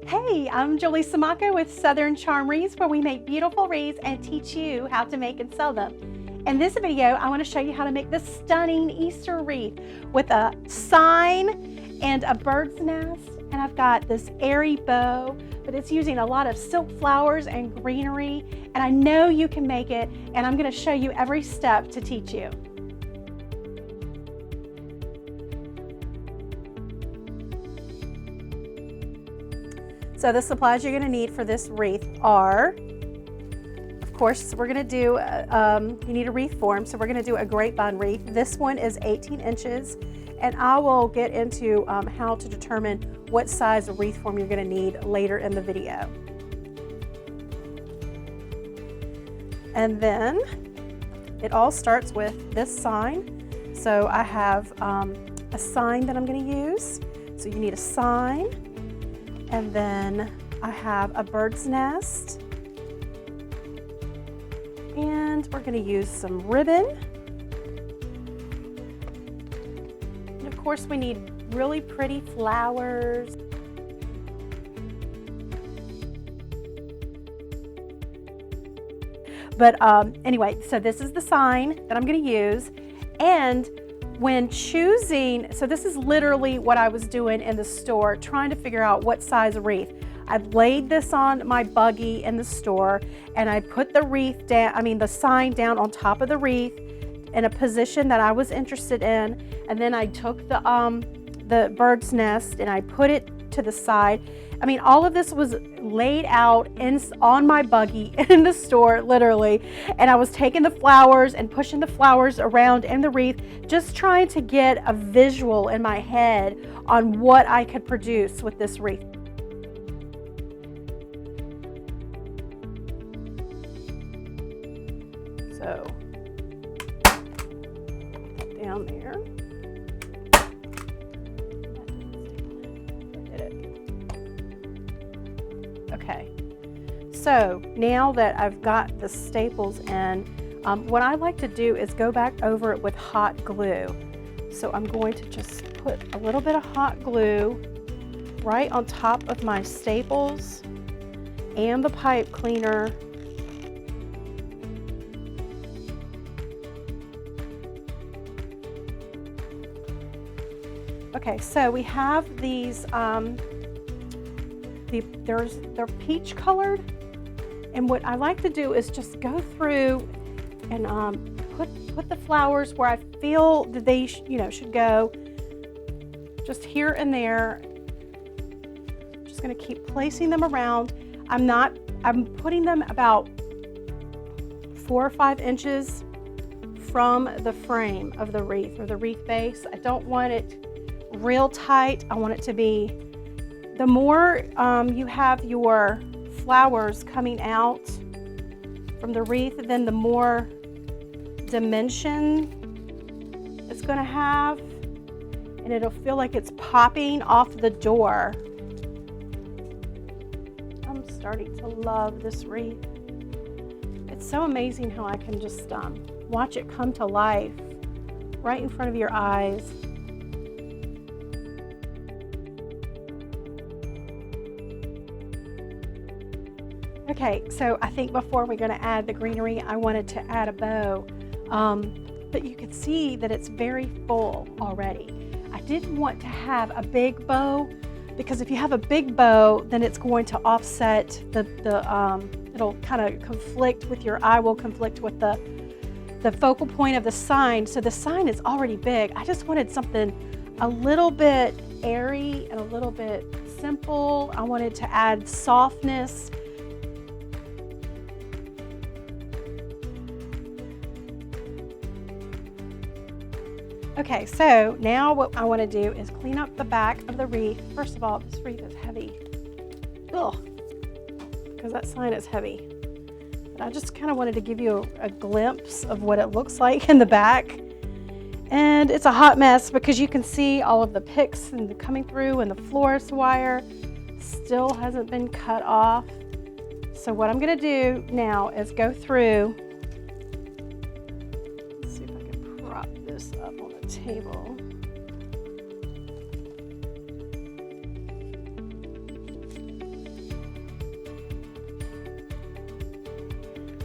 Hey, I'm Julie Samako with Southern Charm Wreaths, where we make beautiful wreaths and teach you how to make and sell them. In this video, I want to show you how to make this stunning Easter wreath with a sign and a bird's nest. And I've got this airy bow, but it's using a lot of silk flowers and greenery. And I know you can make it, and I'm going to show you every step to teach you. So the supplies you're going to need for this wreath are, of course, we're going to do, you need a wreath form, so we're going to do a grapevine wreath. This one is 18 inches, and I will get into how to determine what size of wreath form you're going to need later in the video. And then it all starts with this sign. So I have a sign that I'm going to use. So you need a sign. And then I have a bird's nest, and we're going to use some ribbon. And of course we need really pretty flowers. But anyway, so this is the sign that I'm going to use. And when choosing, so this is literally what I was doing in the store, trying to figure out what size wreath. I laid this on my buggy in the store, and I put the wreath down, the sign down on top of the wreath in a position that I was interested in. And then I took the bird's nest and I put it to the side. All of this was laid out on my buggy in the store, literally. And I was taking the flowers and pushing the flowers around in the wreath, just trying to get a visual in my head on what I could produce with this wreath. So, down there. Okay, so now that I've got the staples in, what I like to do is go back over it with hot glue. So I'm going to just put a little bit of hot glue right on top of my staples and the pipe cleaner. Okay, so we have these, they're peach colored, and what I like to do is just go through and put the flowers where I feel that they should go, just here and there. Just going to keep placing them around. I'm putting them about 4 or 5 inches from the frame of the wreath, or the wreath base. I don't want it real tight. I want it to be, the more you have your flowers coming out from the wreath, then the more dimension it's going to have, and it'll feel like it's popping off the door. I'm starting to love this wreath. It's so amazing how I can just watch it come to life right in front of your eyes. Okay, so I think before we're going to add the greenery, I wanted to add a bow, but you can see that it's very full already. I didn't want to have a big bow, because if you have a big bow, then it's going to offset it'll kind of conflict with your eye, will conflict with the focal point of the sign. So the sign is already big. I just wanted something a little bit airy and a little bit simple. I wanted to add softness. Okay, so now what I want to do is clean up the back of the wreath. First of all, this wreath is heavy. Ugh, because that sign is heavy. But I just kind of wanted to give you a glimpse of what it looks like in the back. And it's a hot mess because you can see all of the picks and coming through, and the florist wire still hasn't been cut off. So what I'm going to do now is go through. Let's see if I can prop this up on the table.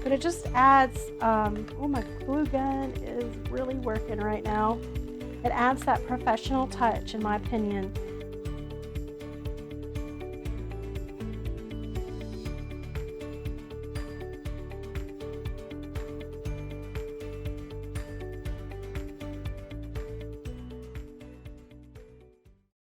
But it just adds, oh, my glue gun is really working right now. It adds that professional touch, in my opinion.